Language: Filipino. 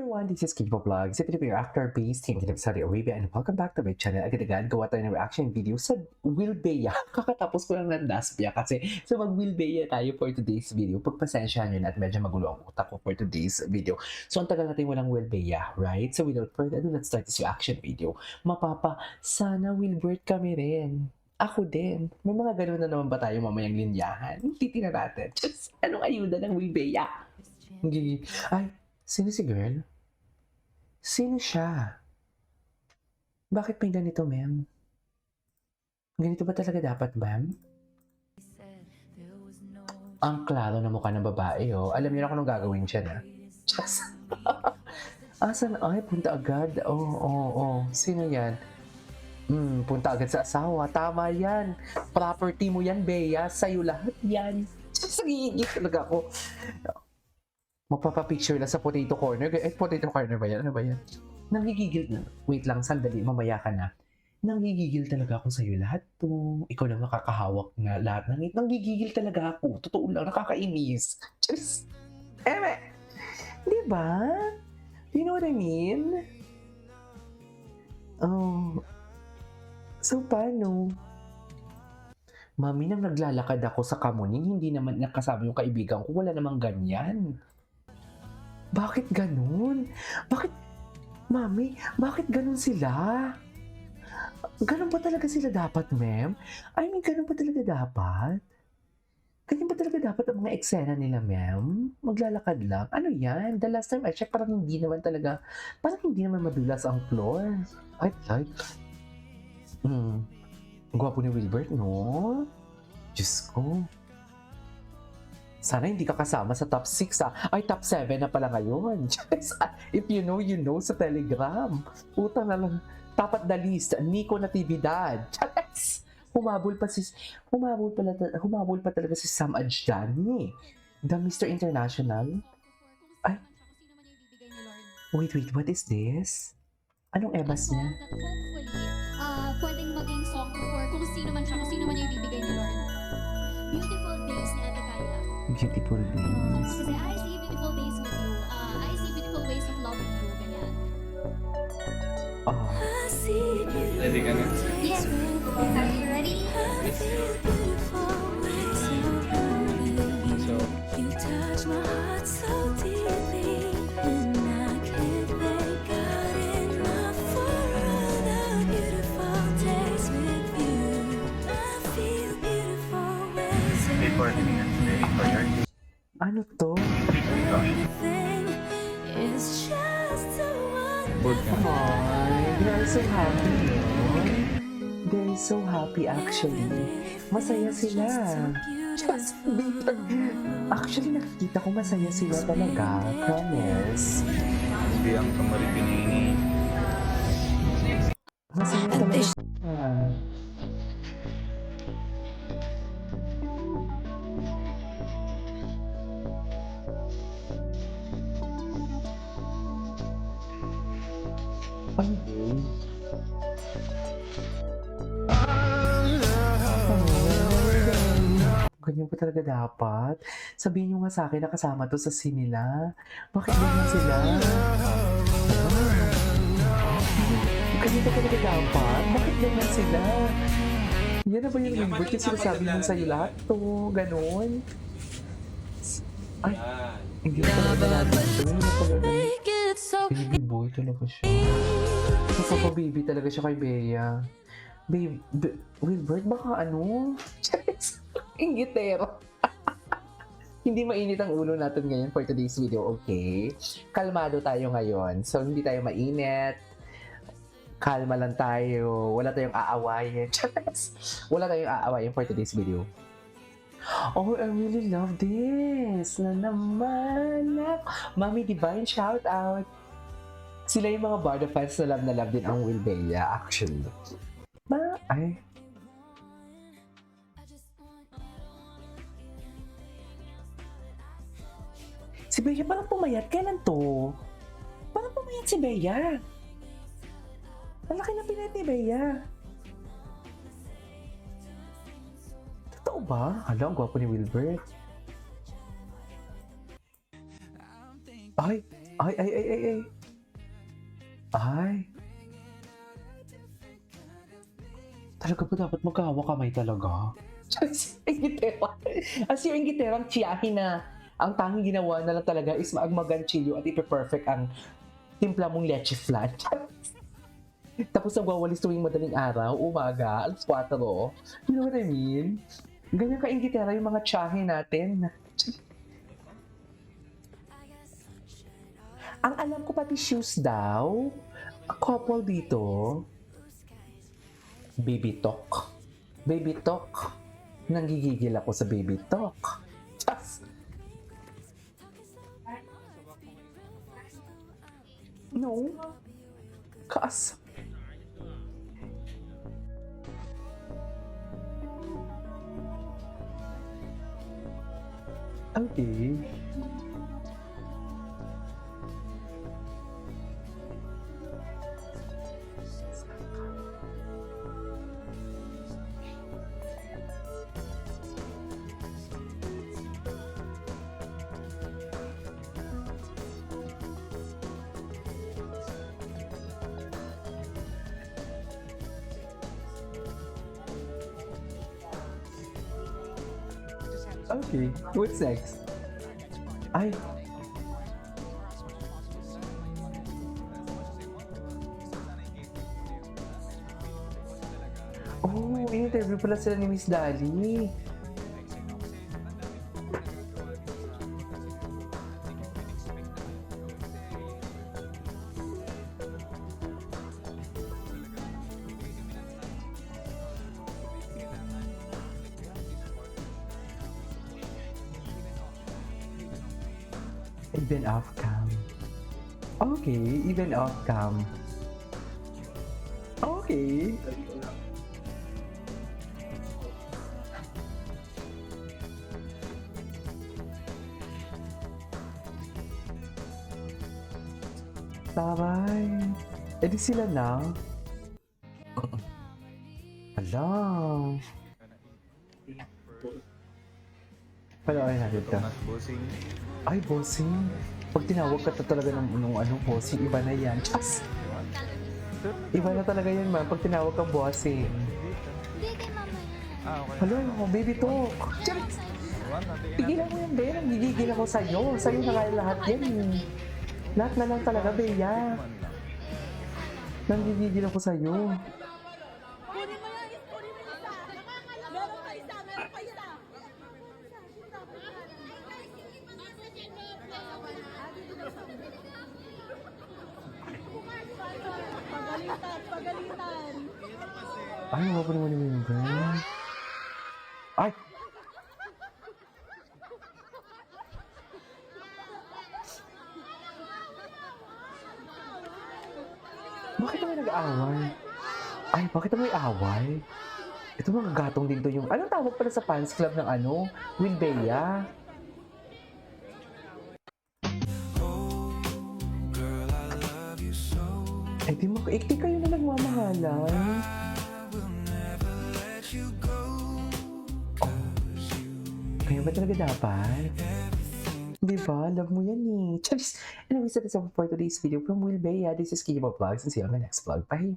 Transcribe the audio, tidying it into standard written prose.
everyone, this is Kipo Vlogs, a Filipino actor based in Saudi Arabia, and welcome back to my channel. Agad-agad, gawa tayo ng reaction video sa Will Bea. Kakatapos ko lang ng Daspia kasi so mag-Will Bea tayo for today's video. Pagpasensyahan nyo na at medyo magulo ang utak ko for today's video. So ang tagal natin walang Will Bea, right? So without further ado, let's start this reaction video. Mapapa, sana Wilbert kami rin. Ako din. May mga ganun na naman ba tayo mamayang linyahan? Titignan natin. Just, anong ayuda ng Will Bea? Ay, sino si girl? Sino siya? Bakit may ganito, ma'am? Ganito ba talaga dapat, ma'am? Ang klaro na mukha ng babae, oh. Alam niyo na kung anong gagawin siya, na? Just. Asan? Ay, punta agad. Oh. Sino yan? Punta agad sa asawa. Tama yan. Property mo yan, Bea. Sa'yo lahat yan. Just, nagigigit talaga ako. Magpapapicture lang sa potato corner. Potato corner ba yan? Ano ba yan? Nanggigigil na. Wait lang, sandali. Mamaya ka na. Nanggigigil talaga ako sa'yo lahat to. Ikaw lang nakakahawak na lahat. Nanggigigil talaga ako. Totoo lang, nakakainis. Just, di ba? You know what I mean? Oh. So, paano? Mami, nang naglalakad ako sa Kamuning, hindi naman nakasama yung kaibigan ko. Wala namang ganyan. Bakit ganun? Mami, bakit ganun sila? Ganun ba talaga sila dapat, ma'am? I mean, ganun ba talaga dapat? Ganyan ba talaga dapat ang mga eksena nila, ma'am? Maglalakad lang? Ano yan? The last time I checked, parang hindi naman madulas ang floor. Ay, gwapo ni Wilbert, no? Diyos ko. Sana hindi ka kasama sa top 6 ah. Ay, top 7 na pala ngayon. If you know, you know sa Telegram. Puta na lang. Top at the list. Nico Natividad. Humabol pa talaga si Sam Adjani. The Mr. International. Ay. Wait. What is this? Anong ebas niya? Pwedeng maging song for kung sino man siya, kung sino man yung ibibigay ni Lord. Beautiful days ni Ate Kaya. Beautiful days. Kasi I see beautiful days with you. I see beautiful ways of loving you. Ganyan. Oh. Ready ka na? Yes. Are you ready? So, You touch my heart so deeply, and I can't thank God enough for all the beautiful days with you. I feel beautiful ways before your Ano to? everything is just so board wonderful. ka. Ay, they're so happy. They're so happy actually. Masaya sila. Just actually, nakikita ko masaya sila talaga. Promise. Hindi ang kamari pinini. Masaya talaga sila. Ay, ganyan pa talaga dapat. Sabihin nyo nga sa akin na kasama to sa scene nila. Bakit ganyan sila? Ganyan pa talaga dapat? Bakit ganyan sila? Yan na ba yung Wilbert yung sinasabi mo sa'yo lahat to? Ganon? Ay, hindi ko talaga natin ito. Make it so Baby boy talaga siya. Napapababy talaga siya kay Bea. Wilbert, baka ano? Ingitero. Hindi mainit ang ulo natin ngayon for today's video, okay? Kalmado tayo ngayon. So, hindi tayo mainit. Kalma lang tayo. Wala tayong aawayin. Wala tayong aawayin for today's video. Oh, I really love this. Na naman. Mami Divine, shout out. Sila yung mga Barda fans na love din ang Will Bea, actually. Ay. Si Bea parang pumayat. Kailan to? Parang pumayat si Bea. Ang laki na pinayat ni Bea. Totoo ba? Hala, ang gwapo ni Wilbert. Ay, Ay, ay, ay, ay, ay. Ay. Talaga ba dapat magkahawak kamay talaga? Ingitera. As yung ingiterang tiyahin na ang tanging ginawa na lang talaga is maagmagan chilyo at ipe-perfect ang timpla mong leche flan. Tapos nagwawalis tuwing madaling araw, umaga, alas 4. You know what I mean? Ganyan ka-ingitera yung mga tiyahin natin. Ang alam ko pati shoes daw, a couple dito, baby talk. Baby talk. Nanggigigil ako sa baby talk. Just. No. Kas. Okay. Okay, what's next? Ay. Oh, in-interview pala sila ni Miss Dali. Even off cam. Okay, even off cam. Okay. Taray. Eh di sila na. Hala. Panoorin natin ito. Mas bossing. Ay, bossing. Pag tinawag ka na talaga ng bossing, iba na yan. Chas! Iba na talaga yan, man. Pag tinawag kang bossing. Hindi, kay mama yan. Okay. Hello, baby talk. Charis! Tigilan mo yan, Ben. Nagigigil ako sa'yo. Sa'yo na kaya lahat yan. Eh. Lahat na lang talaga, Bea. Nanggigigil ako sa'yo. Kunin mo yan, kunin mo isa. Meron pa isa, meron pa isa. Pagalitan, pagalitan. Ay, mapapanin mo naman yung Ben. Ay! Bakit naman nag-aaway? Ay, bakit naman may away? Ito mga gatong din to yung... Anong tawag pala sa fans club ng Will Bea? Eh di kayo na nagmamahalan. Oh. Kaya ba talaga dapat? Di ba? Love mo yan eh. Charis! Anyways, that is all for today's video from Will Bea. This is Kikibo Vlogs and see you on my next vlog. Bye!